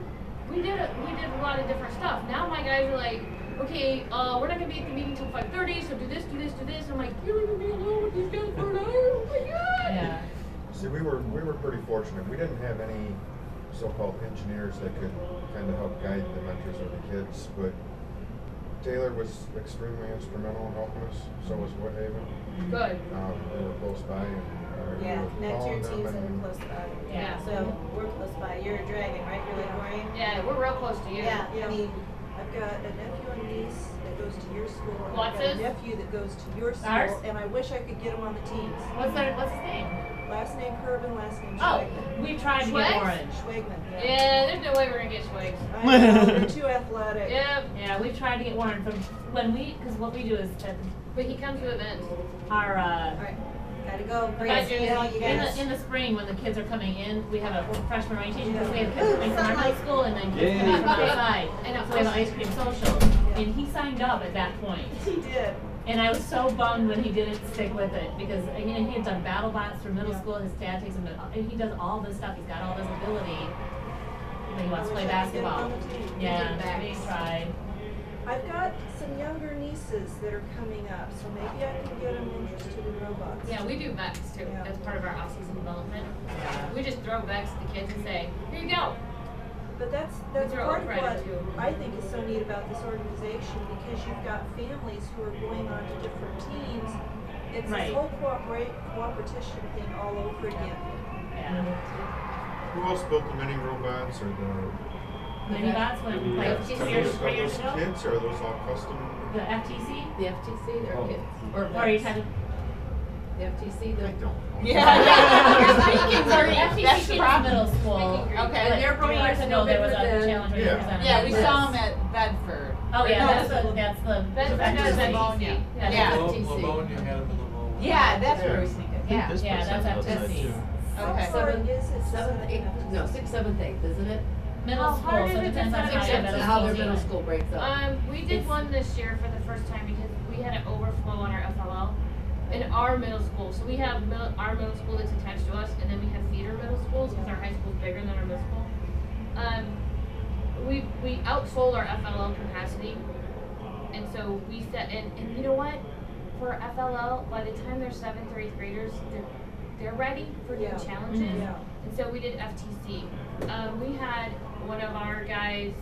we did a lot of different stuff. Now my guys are like, okay, we're not gonna be at the meeting till 5:30, so do this, do this, do this. I'm like, you're leaving me alone with these guys for an hour? Oh my god! Yeah. See, we were pretty fortunate. We didn't have any so-called engineers that could kind of help guide the mentors or the kids, but Taylor was extremely instrumental in helping us. So was Woodhaven. Good. They were close by, and Yeah, we were connect your calling them teams that and- are close by. Yeah. So we're close by. You're a dragon, right? You're like Maureen? Yeah, we're real close to you. Yeah, I mean, I've got a nephew and niece that goes to your school, and I've got Watson's? a nephew that goes to your school, Ours? and I wish I could get them on the teams. What's his name? Last name Herben, last name Oh, Schwegman. we tried to Schwegs? get orange. Schwegman, yeah. Yeah, there's no way we're gonna get Schwegs. I know, they're too athletic. Yep. Yeah, we've tried to get orange, but when because what we do is But he comes to events. our Alright, gotta go. Guys, Yeah, you guys. in the spring when the kids are coming in, we have a freshman orientation because we have kids coming from our high school and then kids coming from outside. And so we have an ice cream social. And he signed up at that point. He did. And I was so bummed when he didn't stick with it because he had done battle bots for middle school. His dad takes him to, and he does all this stuff. He's got all this ability. But he wants to play basketball. Yeah, we tried. I've got some younger nieces that are coming up, so maybe I can get them interested in robots. Yeah, we do Vex too, Yeah. as part of our off-season development. We just throw Vex at the kids and say, here you go. But that's throw part of Oprah in what it, too. I think is so neat about this organization, because you've got families who are going on to different teams. It's Right. this whole cooperation thing all over again. Yeah. Who else built the mini robots or the? Mini bots when like 2 years, 3 years those ago. kids or are those all custom? The FTC. The FTC, they're Oh. kids. Or are you talking? The FTC, they're. Sorry, FTC That's the came to problem. middle school. Okay. And they're 3 years ago there was a challenge where you Yeah. presented. Yeah, we this. saw them at Bedford. Oh yeah, No, that's the Bedford does Livonia. Yeah. Yeah. Livonia had them in Livonia. Yeah, that's Yeah. where we sneak it. Yeah. This Yeah, person that's does that FTC. too. Okay. How far is it? Seventh, eighth, no, sixth, seventh, eighth, isn't it? Middle How school, hard so is it it to depends on set how up your a middle How their school middle team. school breaks up. We did one this year for the first time because we had an overflow on our FLL in our middle school. So we have our middle school that's attached to us, and then we have feeder middle schools because our high school's bigger than our middle school. We outsold our FLL capacity, and so we set and you know what? For FLL, by the time they're 7th or 8th graders, they're ready for new Yeah. challenges. Yeah. And so we did FTC. We had one of our guys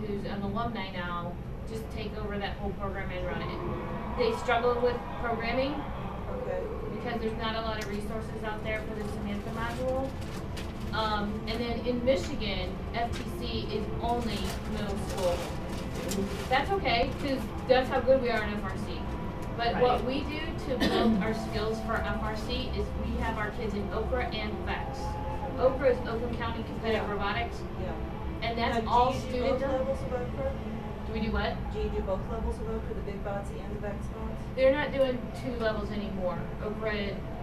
who's an alumni now just take over that whole program and run it. They struggled with programming Okay. because there's not a lot of resources out there for the Samantha module. And then in Michigan, FTC is only middle school. That's okay, because that's how good we are in FRC. But what we do to build our skills for FRC is we have our kids in Okra and VEX. Okra is Oakland County Competitive Robotics, Yeah. and that's Now, all do you do student both done. levels of Okra? Do we do what? Do you do both levels of Okra, the big bots and the Vex bots? They're not doing 2 levels anymore. Okra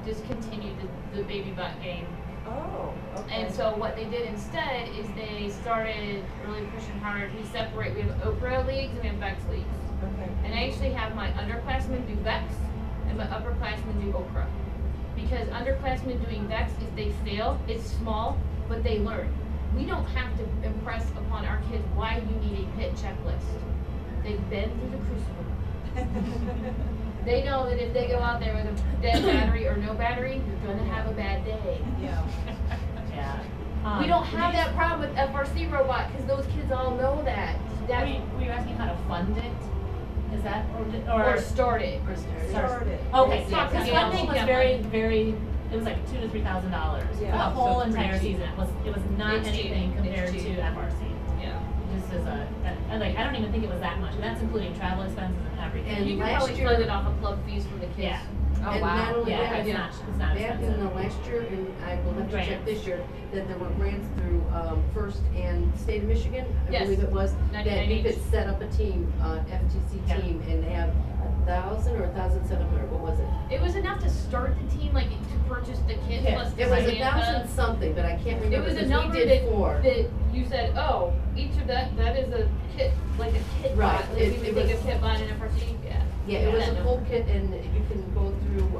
discontinued the baby bot game. Oh, okay. And so what they did instead is they started really pushing hard. We have Okra leagues and we have VEX leagues. Okay. And I actually have my underclassmen do VEX and my upperclassmen do Okra. Because underclassmen doing VEX, if they fail, it's small, but they learn. We don't have to impress upon our kids why you need a PIT checklist. They've been through the crucible. They know that if they go out there with a dead battery or no battery, you're gonna have a bad day. Yeah. Yeah. We don't have that problem with FRC robot because those kids all know that. Were you asking how to fund it? Is that Or start it. Start it. Okay, Yeah, because yeah, funding was yeah. very. It was like $2,000 to $3,000 for the Yeah. whole So pretty entire cheap. season. It was not It's cheap. anything compared It's to cheap. FRC. Yeah. Just as I don't even think it was that much, and that's including travel expenses and everything. And You can last probably year- fund it off of club fees from the kids. Yeah. Oh, And wow. not only Yeah, that, it's not back in expensive. the last year, and I will have to check Grants. this year, that there were grants through First and State of Michigan, I Yes. believe it was, that 99 you could each. set up a team, FTC Yeah. team, and have 1,000 or 1,700, what was it? It was enough to start the team, like to purchase the kit Yeah. plus the It was Samantha. 1,000 something, but I can't It remember, was a because number we did that, 4. that you said, oh, each of that is a kit, like a kit Right. bot. Like It- we it would take was- a kit bot in FRC, yeah. Yeah, it was That a number. full kit, and you can go through,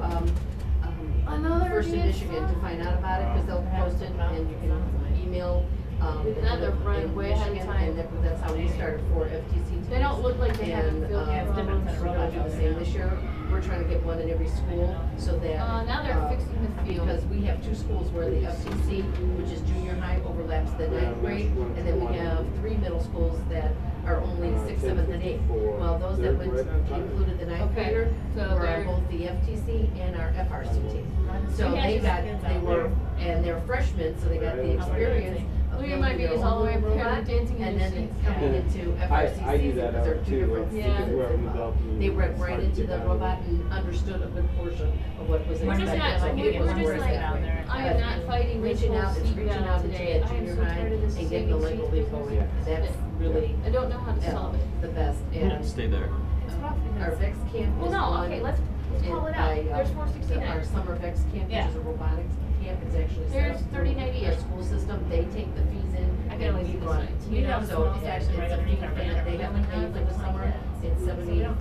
Another First in idiot Michigan stuff. to find out about it, because they'll post it, and you can email, Another run in way ahead of Michigan, time. and that's how we started for FTC teams. They don't look like they have And, a field Yeah, it's different than a we're gonna robot do the out same there. this year. We're trying to get one in every school, so that. Now they're fixing the field. Because we have 2 schools where the FTC, which is junior high, overlaps the 9th grade, and then we have 3 middle schools that are only 6th, 7th, and 8th. Well, those that went, included the 9th Okay, grader, so were they're- on both the FTC and our FRC team. So We had they just got, kids they out were, there. and they're freshmen, so they got the experience of Look at my babies all the way up there, robot, dancing in and the then sheets. it's coming into I FRCC do that because they're out two too, different like, seasons where I'm involved. developing, They went it's right hard to into get the out of robot and understood a good portion of what was We're just expected. not, So we're it just works like, that way. I am not fighting this Reaching whole out, it's seat reaching battle out into today. that I am junior so high tired of this and getting the saving Lego seats League business. going. That's really I don't know how to solve it. the best. And Stay there. It's rough our because. VEX camp Well, is no, one okay, let's call it by, out. There's 469. Our summer VEX camp, Yeah. which is a robotics camp, it's actually set There's up through 3098. our school system. They take the fees in I can only and see we this run way. it. You have a So small it's section right a fee underneath our that banner. they have to pay for the summer. It's $75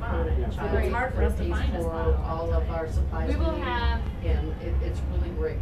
per So child. it's hard for us to Pays find a for spot. all of our supplies. We will need, have. and it's really great.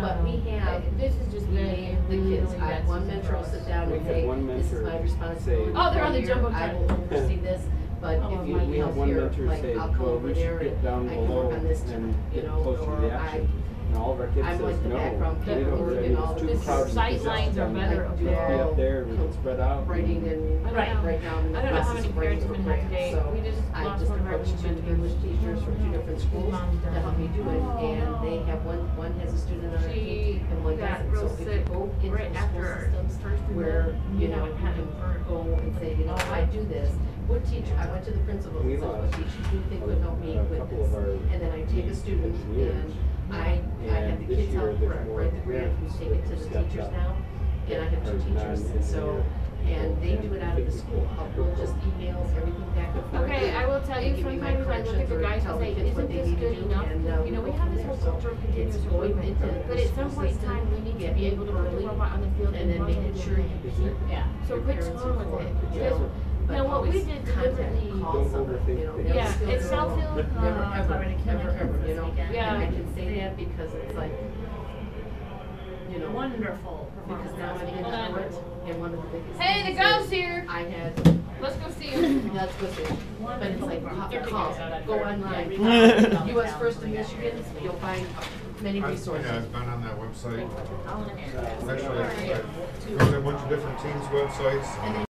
But we have, This is just we very, name the kids. really I bad have one season mentor for will us. sit down We and have say, one this is mentor my say- responsibility. Oh, they're on the for year. Jumbotron. I will oversee this, but Oh, if you my We have help one here, mentor like say, I'll come well, over we there should get and down I can below work on this, and you get know, closer to or the action. And all of our kids I'm says, like the no, background we paperwork don't, and all it's of too this. crowded. Sight It's lines are done. better up do there. Be all up there, we can spread out. writing and Right. right now in the I don't know how process many of writing parents a have been here grant. today. So We just I lost just one of our approached two lead English teachers from two different schools Mom's to help me do it, Oh, and they have one has a student on our She team and one got doesn't. real So if you sick go into right the after school our systems first where you know you had can it burnt. go and say, you know, I do this. What teacher? I went to the principal and We said, what lost teacher do you think would help me a with couple this? of our And then I take a student engineers. and I have And the this kids year help there's more write the grant. We parents take it to that the stepped teachers up. now. And I have two Or teachers, so, non-engineer. and they do it out of the school. We'll just email everything back and forth. Okay, I will tell They you, give me my sometimes I look at corrections the or guys tell and the say, kids isn't what they this need to good do, enough? and, You know, we we'll have go this from whole there. culture of So continuous it's going improvement, into but the at some school point in system, time, we need to getting be able to put the early, robot on the field and then run making it. sure you keep Yeah. So your what's parents wrong with informed, it? you Because, know, but now what we always did contact, deliberately. call Don't someone, overthink you know, things. never Yeah, feel it's good alone. Southfield, Never, it's ever, already killing ever, my kids ever, this you know, weekend. Yeah. and I can say that because it's like, you know, Wonderful because performance. now I've been Hold on. through it, and one of the biggest. Hey, the things girl's is here. I had, Let's go see him. that's good thing, but it's like, call, go online, Yeah. US First in Michigan, you'll find many resources. Yeah, I've been on that website. I'll look at it. Actually, I go to a bunch of different teams' websites. And then